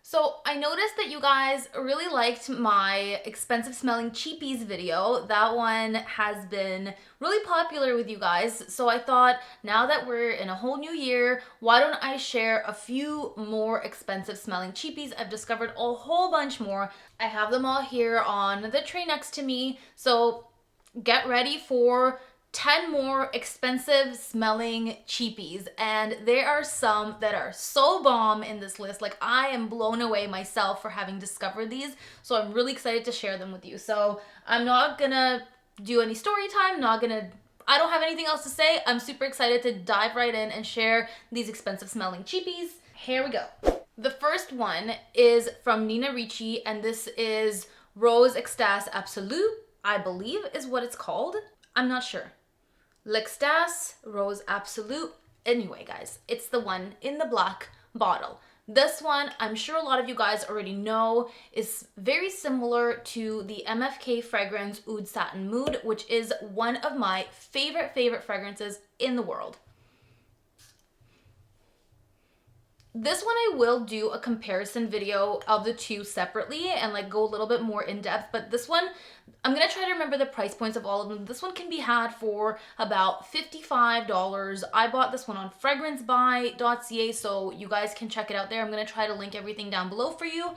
So I noticed that you guys really liked my expensive smelling cheapies video. That one has been really popular with you guys. So I thought now that we're in a whole new year, why don't I share a few more expensive smelling cheapies? I've discovered a whole bunch more. I have them all here on the tray next to me. So get ready for 10 more expensive smelling cheapies, and there are some that are so bomb in this list. Like, I am blown away myself for having discovered these, so I'm really excited to share them with you. So I'm not gonna do any story time, I don't have anything else to say. I'm super excited to dive right in and share these expensive smelling cheapies. Here we go. The first one is from Nina Ricci, and this is Rose Extase Absolute, I believe is what it's called. I'm not sure. L'Extase Rose Absolute. Anyway, guys, it's the one in the black bottle. This one, I'm sure a lot of you guys already know, is very similar to the MFK fragrance Oud Satin Mood, which is one of my favorite fragrances in the world. This one I will do a comparison video of the two separately and like go a little bit more in depth, but this one, I'm gonna try to remember the price points of all of them. This one can be had for about $55. I bought this one on fragrancebuy.ca, so you guys can check it out there. I'm gonna try to link everything down below for you.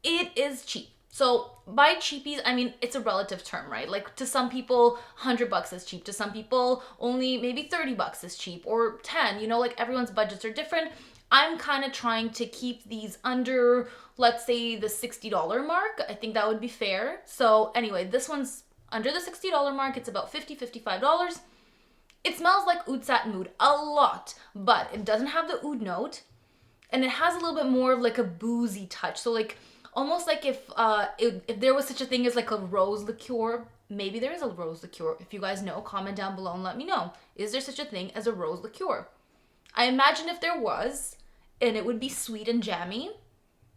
It is cheap. So by cheapies, I mean, it's a relative term, right? Like to some people, $100 is cheap. To some people, only maybe $30 is cheap or 10, you know, like everyone's budgets are different. I'm kind of trying to keep these under, let's say, the $60 mark. I think that would be fair. So anyway, this one's under the $60 mark. It's about $55. It smells like Oud Satin Mood a lot, but it doesn't have the oud note, and it has a little bit more of like a boozy touch. So like almost like if there was such a thing as like a rose liqueur. Maybe there is a rose liqueur. If you guys know, comment down below and let me know. Is there such a thing as a rose liqueur? I imagine if there was, and it would be sweet and jammy,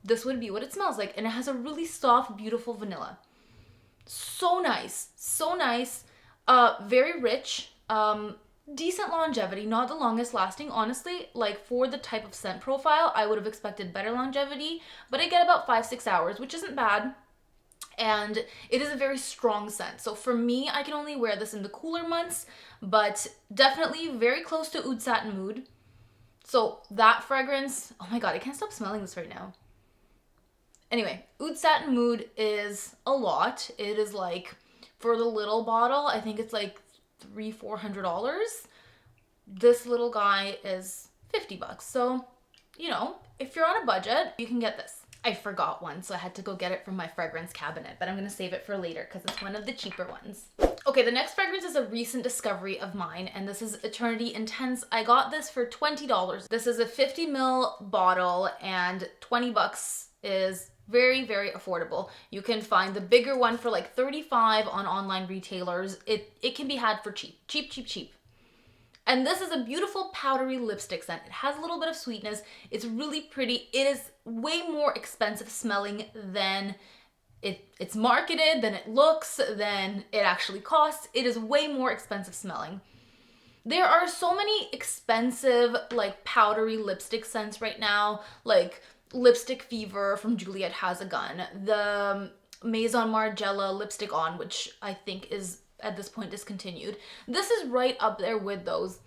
this would be what it smells like. And it has a really soft, beautiful vanilla. So nice, so nice. Very rich, decent longevity, not the longest lasting. Honestly, like for the type of scent profile, I would have expected better longevity, but I get about 5-6 hours, which isn't bad. And it is a very strong scent. So for me, I can only wear this in the cooler months, but definitely very close to Oud Satin Mood. So that fragrance, oh my god, I can't stop smelling this right now. Anyway, Oud Satin Mood is a lot. It is like, for the little bottle, I think it's like $300-400. This little guy is $50. So, you know, if you're on a budget, you can get this. I forgot one, so I had to go get it from my fragrance cabinet, but I'm gonna save it for later because it's one of the cheaper ones. Okay, the next fragrance is a recent discovery of mine, and this is Eternity Intense. I got this for $20. This is a 50 ml bottle, and $20 is very affordable. You can find the bigger one for like $35 on online retailers. It can be had for cheap. And this is a beautiful powdery lipstick scent. It has a little bit of sweetness. It's really pretty. It is way more expensive smelling than it's marketed, than it looks, than it actually costs. It is way more expensive smelling. There are so many expensive like powdery lipstick scents right now, like Lipstick Fever from Juliet Has a Gun, the Maison Margiela Lipstick On, which I think is at this point discontinued. This is right up there with those.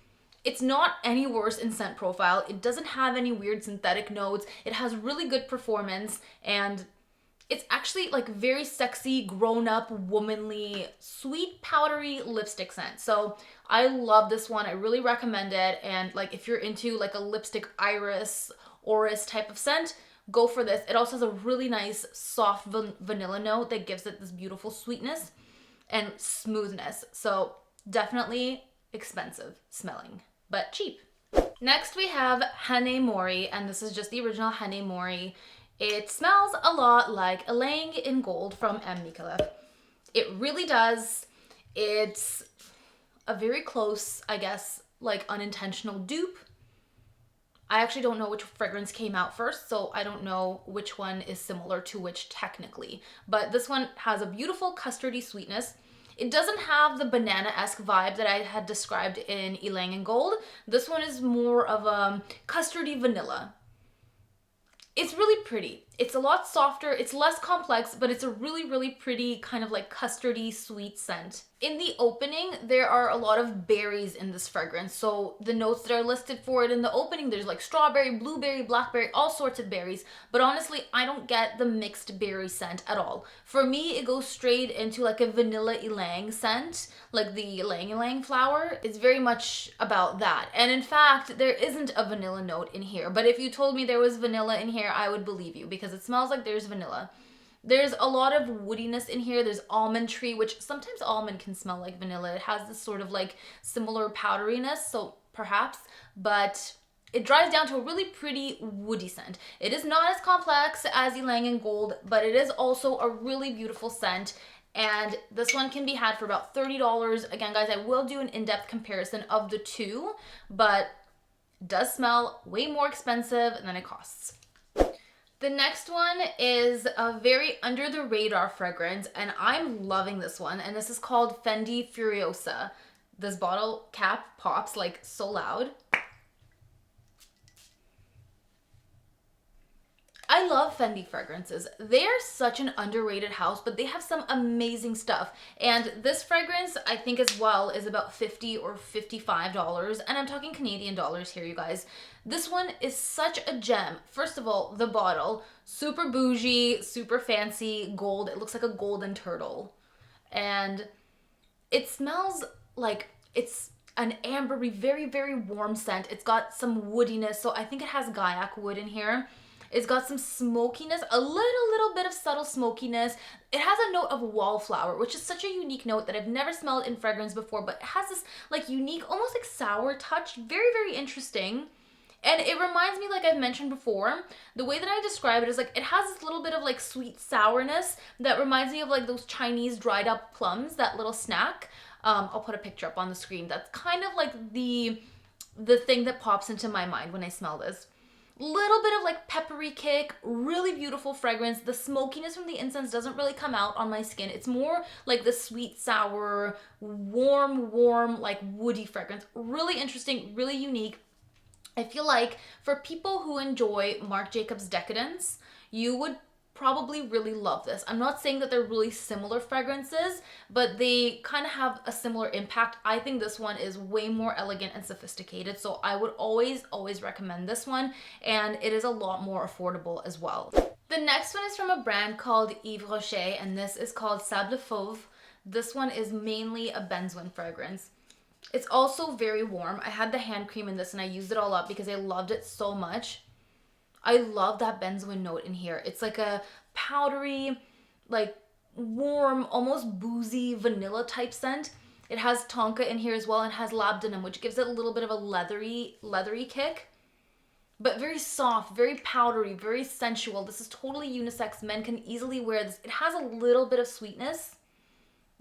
It's not any worse in scent profile. It doesn't have any weird synthetic notes. It has really good performance, and it's actually like very sexy, grown-up, womanly, sweet, powdery lipstick scent. So I love this one. I really recommend it. And like if you're into like a lipstick iris, orris type of scent, go for this. It also has a really nice soft vanilla note that gives it this beautiful sweetness and smoothness. So definitely expensive smelling, but cheap. Next we have Hanae Mori, and this is just the original Hanae Mori. It smells a lot like Ylang in Gold from M. Micallef. It really does. It's a very close, I guess, like unintentional dupe. I actually don't know which fragrance came out first, so I don't know which one is similar to which technically. But this one has a beautiful custardy sweetness. It doesn't have the banana-esque vibe that I had described in Ylang in Gold. This one is more of a custardy vanilla. It's really pretty. It's a lot softer, it's less complex, but it's a really, really pretty kind of like custardy sweet scent. In the opening, there are a lot of berries in this fragrance. So the notes that are listed for it in the opening, there's like strawberry, blueberry, blackberry, all sorts of berries. But honestly, I don't get the mixed berry scent at all. For me, it goes straight into like a vanilla ylang scent, like the ylang ylang flower. It's very much about that. And in fact, there isn't a vanilla note in here. But if you told me there was vanilla in here, I would believe you because it smells like there's vanilla. There's a lot of woodiness in here. There's almond tree, which sometimes almond can smell like vanilla. It has this sort of like similar powderiness, so perhaps, but it dries down to a really pretty woody scent. It is not as complex as Ylang and Gold, but it is also a really beautiful scent. And this one can be had for about $30. Again, guys, I will do an in-depth comparison of the two, but it does smell way more expensive than it costs. The next one is a very under the radar fragrance, and I'm loving this one, and this is called Fendi Furiosa. This bottle cap pops like so loud. I love Fendi fragrances. They're such an underrated house, but they have some amazing stuff. And this fragrance, I think as well, is about $50 or $55. And I'm talking Canadian dollars here, you guys. This one is such a gem. First of all, the bottle, super bougie, super fancy, gold. It looks like a golden turtle. And it smells like it's an ambery, very, very warm scent. It's got some woodiness. So I think it has Gaiac wood in here. It's got some smokiness, a little bit of subtle smokiness. It has a note of wallflower, which is such a unique note that I've never smelled in fragrance before, but it has this like unique, almost like sour touch. Very, very interesting. And it reminds me, like I've mentioned before, the way that I describe it is like it has this little bit of like sweet sourness that reminds me of like those Chinese dried up plums, that little snack. I'll put a picture up on the screen. That's kind of like the thing that pops into my mind when I smell this. Little bit of like peppery kick, really beautiful fragrance. The smokiness from the incense doesn't really come out on my skin. It's more like the sweet, sour, warm, like woody fragrance. Really interesting, really unique. I feel like for people who enjoy Marc Jacobs Decadence, you would probably really love this. I'm not saying that they're really similar fragrances, but they kind of have a similar impact. I think this one is way more elegant and sophisticated, so I would always recommend this one, and it is a lot more affordable as well. The next one is from a brand called Yves Rocher, and this is called Sable Fauve. This one is mainly a benzoin fragrance. It's also very warm. I had the hand cream in this and I used it all up because I loved it so much. I love that benzoin note in here. It's like a powdery, like warm, almost boozy vanilla type scent. It has tonka in here as well and has labdanum, which gives it a little bit of a leathery kick. But very soft, very powdery, very sensual. This is totally unisex. Men can easily wear this. It has a little bit of sweetness,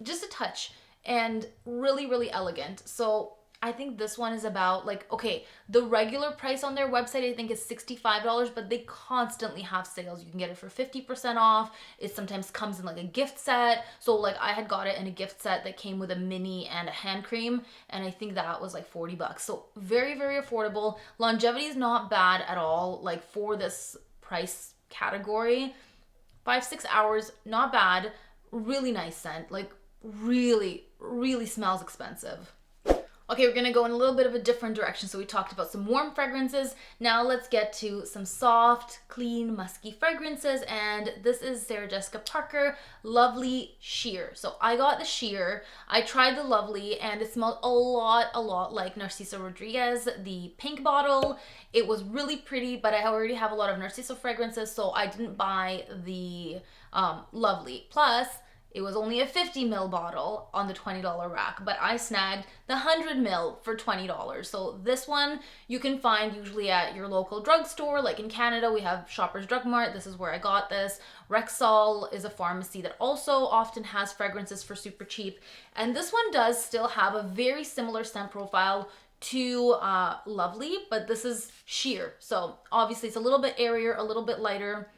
just a touch, and really elegant. So I think this one is about like, okay, the regular price on their website I think is $65, but they constantly have sales. You can get it for 50% off. It sometimes comes in like a gift set. So like I had got it in a gift set that came with a mini and a hand cream, and I think that was like $40. So very affordable. Longevity is not bad at all, like for this price category. 5-6 hours, not bad. Really nice scent, like really smells expensive. Okay, we're gonna go in a little bit of a different direction. So we talked about some warm fragrances. Now let's get to some soft, clean, musky fragrances. And this is Sarah Jessica Parker Lovely Sheer. So I got the Sheer. I tried the Lovely and it smelled a lot like Narciso Rodriguez, the pink bottle. It was really pretty, but I already have a lot of Narciso fragrances, so I didn't buy the Lovely. Plus, it was only a 50 ml bottle on the $20 rack, but I snagged the 100 ml for $20. So this one you can find usually at your local drugstore. Like in Canada, we have Shoppers Drug Mart. This is where I got this. Rexall is a pharmacy that also often has fragrances for super cheap. And this one does still have a very similar scent profile to Lovely, but this is sheer. So obviously it's a little bit airier, a little bit lighter.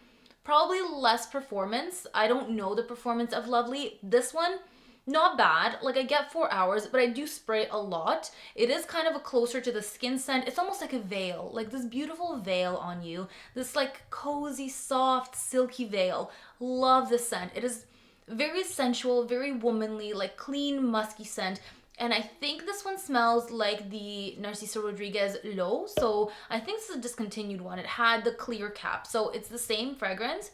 Probably less performance. I don't know the performance of Lovely. This one not bad. Like I get 4 hours, but I do spray a lot. It is kind of a closer to the skin scent. It's almost like a veil, like this beautiful veil on you. This like cozy, soft, silky veil. Love this scent. It is very sensual, very womanly, like clean, musky scent. And I think this one smells like the Narciso Rodriguez L'Eau. So I think this is a discontinued one. It had the clear cap. So it's the same fragrance,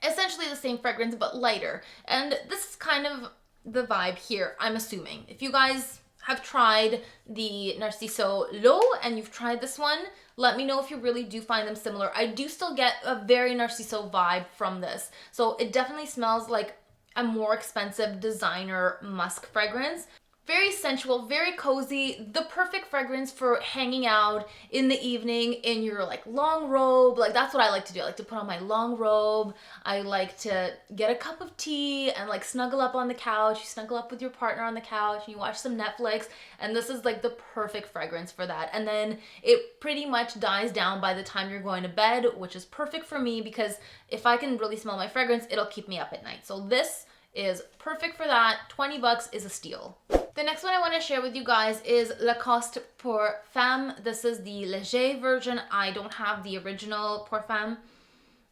essentially the same fragrance, but lighter. And this is kind of the vibe here, I'm assuming. If you guys have tried the Narciso L'Eau and you've tried this one, let me know if you really do find them similar. I do still get a very Narciso vibe from this. So it definitely smells like a more expensive designer musk fragrance. Very sensual, very cozy, the perfect fragrance for hanging out in the evening in your like long robe. Like that's what I like to do. I like to put on my long robe. I like to get a cup of tea and like snuggle up on the couch. You snuggle up with your partner on the couch and you watch some Netflix, and this is like the perfect fragrance for that. And then it pretty much dies down by the time you're going to bed, which is perfect for me because if I can really smell my fragrance, it'll keep me up at night. So this is perfect for that. 20 bucks is a steal. The next one I want to share with you guys is Lacoste pour Femme. This is the Léger version. I don't have the original pour Femme,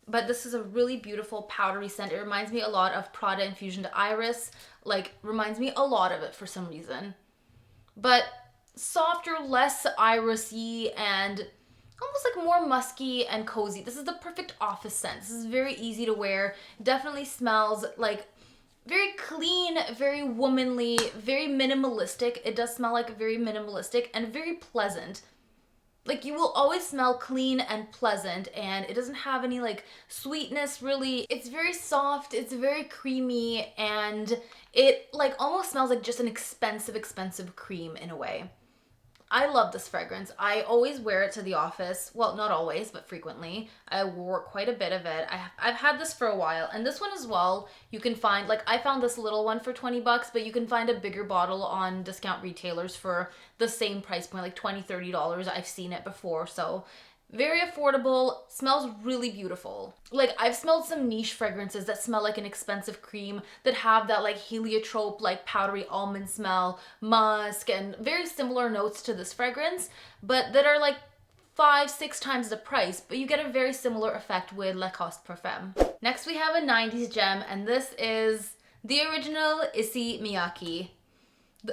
but this is a really beautiful powdery scent. It reminds me a lot of Prada Infusion de Iris. Like, reminds me a lot of it for some reason. But softer, less irisy, and almost like more musky and cozy. This is the perfect office scent. This is very easy to wear. Definitely smells like very clean, very womanly, very minimalistic. It does smell like very minimalistic and very pleasant. Like you will always smell clean and pleasant, and it doesn't have any like sweetness really. It's very soft, it's very creamy, and it like almost smells like just an expensive cream in a way. I love this fragrance. I always wear it to the office. Well, not always, but frequently. I wore quite a bit of it. I've had this for a while. And this one as well, you can find, like I found this little one for 20 bucks, but you can find a bigger bottle on discount retailers for the same price point, like $20, $30. I've seen it before. So very affordable, smells really beautiful. Like I've smelled some niche fragrances that smell like an expensive cream that have that like heliotrope, like powdery almond smell, musk, and very similar notes to this fragrance, but that are like 5-6 times the price, but you get a very similar effect with Lacoste Parfum. Next we have a 90s gem, and this is the original Issey Miyake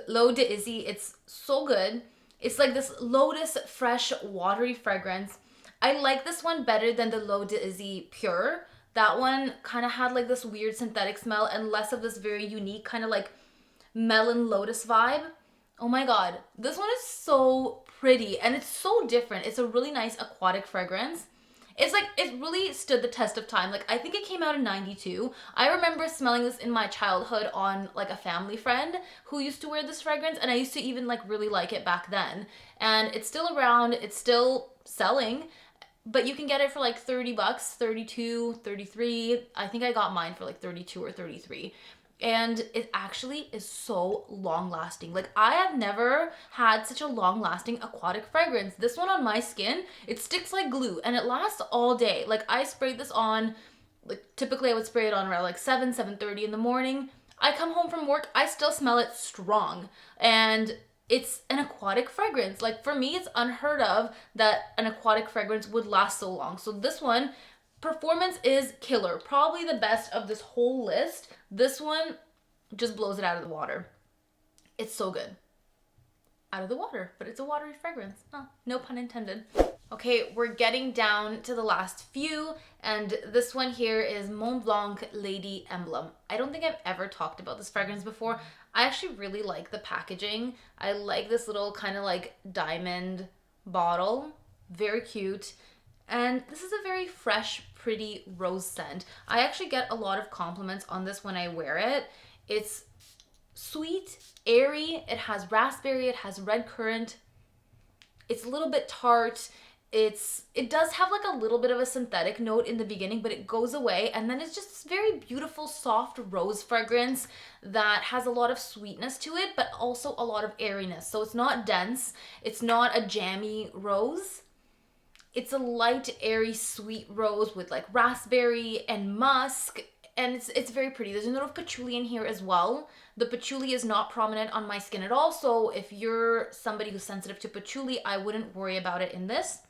L'Eau de Issey. It's so good. It's like this lotus fresh watery fragrance. I like this one better than the L'Eau de Issey Pure. That one kind of had like this weird synthetic smell and less of this very unique kind of like melon lotus vibe. Oh my god, this one is so pretty and it's so different. It's a really nice aquatic fragrance. It's like, it really stood the test of time. Like I think it came out in 92. I remember smelling this in my childhood on like a family friend who used to wear this fragrance, and I used to even like really like it back then. And it's still around, it's still selling, but you can get it for like 30 bucks, 32, 33. I think I got mine for like 32 or 33. And it actually is so long lasting. Like I have never had such a long lasting aquatic fragrance. This one on my skin, it sticks like glue and it lasts all day. Like I sprayed this on, like typically I would spray it on around like 7:30 in the morning. I come home from work, I still smell it strong. And it's an aquatic fragrance. Like for me, it's unheard of that an aquatic fragrance would last so long. So this one, performance is killer. Probably the best of this whole list. This one just blows it out of the water. It's so good. Out of the water, but it's a watery fragrance. Oh, no pun intended. Okay, we're getting down to the last few, and this one here is Montblanc Lady Emblem. I don't think I've ever talked about this fragrance before. I actually really like the packaging. I like this little kind of like diamond bottle. Very cute. And this is a very fresh, pretty rose scent. I actually get a lot of compliments on this when I wear it. It's sweet, airy, it has raspberry, it has red currant. It's a little bit tart. It does have like a little bit of a synthetic note in the beginning, but it goes away. And then it's just this very beautiful, soft rose fragrance that has a lot of sweetness to it, but also a lot of airiness. So it's not dense. It's not a jammy rose. It's a light, airy, sweet rose with like raspberry and musk and it's very pretty. There's a note of patchouli in here as well. The patchouli is not prominent on my skin at all, so if you're somebody who's sensitive to patchouli, I wouldn't worry about it in this.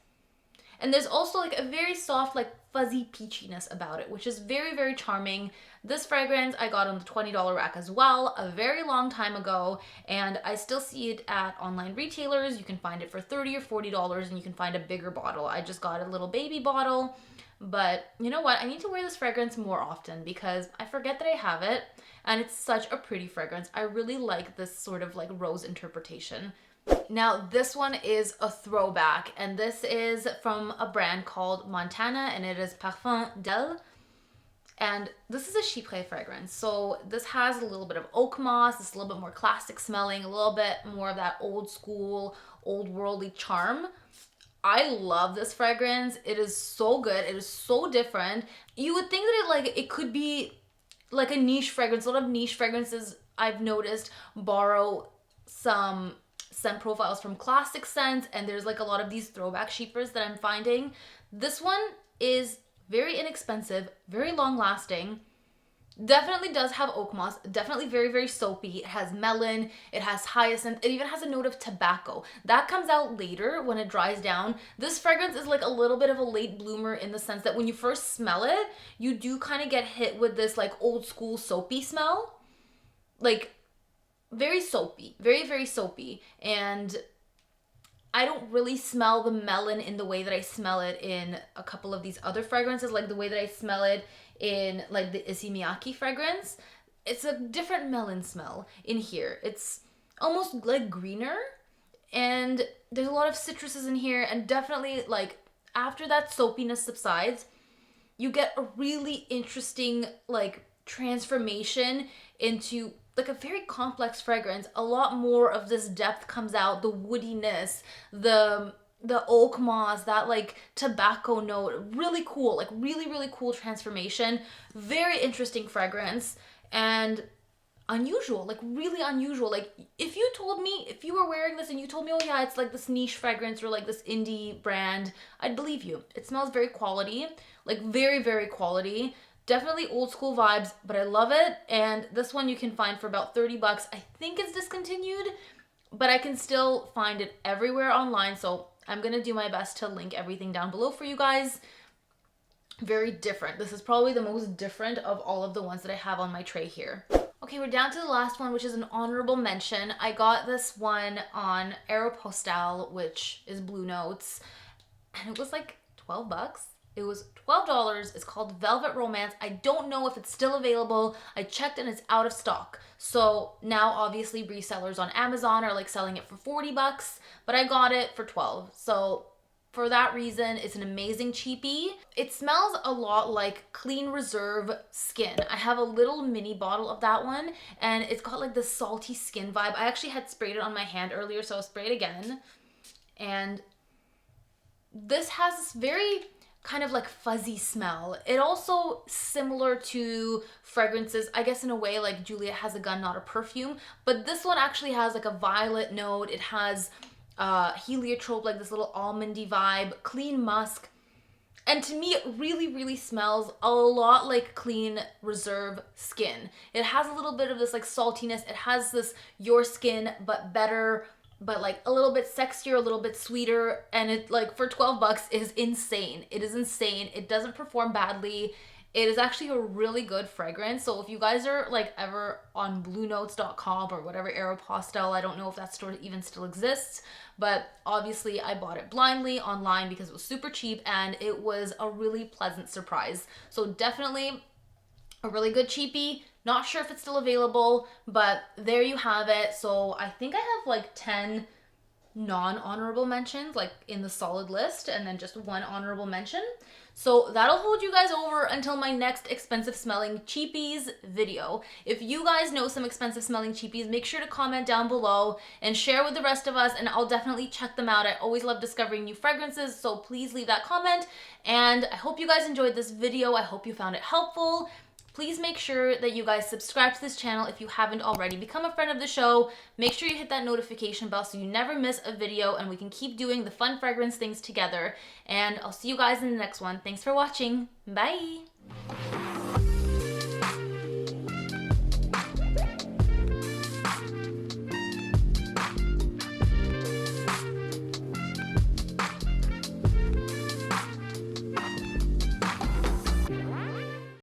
And there's also like a very soft, like fuzzy peachiness about it, which is very, very charming. This fragrance I got on the $20 rack as well a very long time ago, and I still see it at online retailers. You can find it for $30 or $40, and you can find a bigger bottle. I just got a little baby bottle, but you know what? I need to wear this fragrance more often because I forget that I have it, and it's such a pretty fragrance. I really like this sort of like rose interpretation. Now this one is a throwback, and this is from a brand called Montana, and it is Parfum d'elle. And this is a chypre fragrance. So this has a little bit of oak moss, it's a little bit more classic smelling, a little bit more of that old school, old worldly charm. I love this fragrance. It is so good. It is so different. You would think that it could be like a niche fragrance. A lot of niche fragrances I've noticed borrow some scent profiles from classic scents, and there's like a lot of these throwback chypres that I'm finding. This one is very inexpensive, very long lasting, definitely does have oak moss, definitely very, very soapy. It has melon, it has hyacinth, it even has a note of tobacco. That comes out later when it dries down. This fragrance is like a little bit of a late bloomer in the sense that when you first smell it, you do kind of get hit with this like old school soapy smell. Like very soapy, very, very soapy. And I don't really smell the melon in the way that I smell it in a couple of these other fragrances, like the way that I smell it in like the Issey Miyake fragrance. It's a different melon smell in here. It's almost like greener, and there's a lot of citruses in here, and definitely like after that soapiness subsides, you get a really interesting like transformation into like a very complex fragrance. A lot more of this depth comes out, the woodiness, the oak moss, that like tobacco note. Really cool, like really, really cool transformation. Very interesting fragrance and unusual, like really unusual. Like if you told me, if you were wearing this and you told me, oh yeah, it's like this niche fragrance or like this indie brand, I'd believe you. It smells very quality, like very, very quality. Definitely old school vibes, but I love it. And this one you can find for about 30 bucks. I think it's discontinued, but I can still find it everywhere online. So I'm going to do my best to link everything down below for you guys. Very different. This is probably the most different of all of the ones that I have on my tray here. Okay, we're down to the last one, which is an honorable mention. I got this one on Aeropostale, which is Blue Notes, and it was like 12 bucks. It was $12. It's called Velvet Romance. I don't know if it's still available. I checked and it's out of stock. So now obviously resellers on Amazon are like selling it for 40 bucks, but I got it for 12. So for that reason, it's an amazing cheapie. It smells a lot like Clean Reserve Skin. I have a little mini bottle of that one, and it's got like this salty skin vibe. I actually had sprayed it on my hand earlier, so I'll spray it again. And this has this very kind of like fuzzy smell. It also similar to fragrances, I guess in a way, like Juliet Has a Gun, Not a Perfume, but this one actually has like a violet note. It has heliotrope, like this little almondy vibe, clean musk. And to me, it really, really smells a lot like Clean Reserve Skin. It has a little bit of this like saltiness. It has this Your Skin, but better, but like a little bit sexier, a little bit sweeter, and it like for 12 bucks is insane. It is insane. It doesn't perform badly. It is actually a really good fragrance. So if you guys are like ever on bluenotes.com or whatever, Aeropostale, I don't know if that store even still exists, but obviously I bought it blindly online because it was super cheap and it was a really pleasant surprise. So definitely a really good cheapie. Not sure if it's still available, but there you have it. So I think I have like 10 non-honorable mentions like in the solid list, and then just one honorable mention. So that'll hold you guys over until my next expensive smelling cheapies video. If you guys know some expensive smelling cheapies, make sure to comment down below and share with the rest of us, and I'll definitely check them out. I always love discovering new fragrances, so please leave that comment. And I hope you guys enjoyed this video. I hope you found it helpful. Please make sure that you guys subscribe to this channel if you haven't already. Become a friend of the show. Make sure you hit that notification bell so you never miss a video, and we can keep doing the fun fragrance things together. And I'll see you guys in the next one. Thanks for watching. Bye.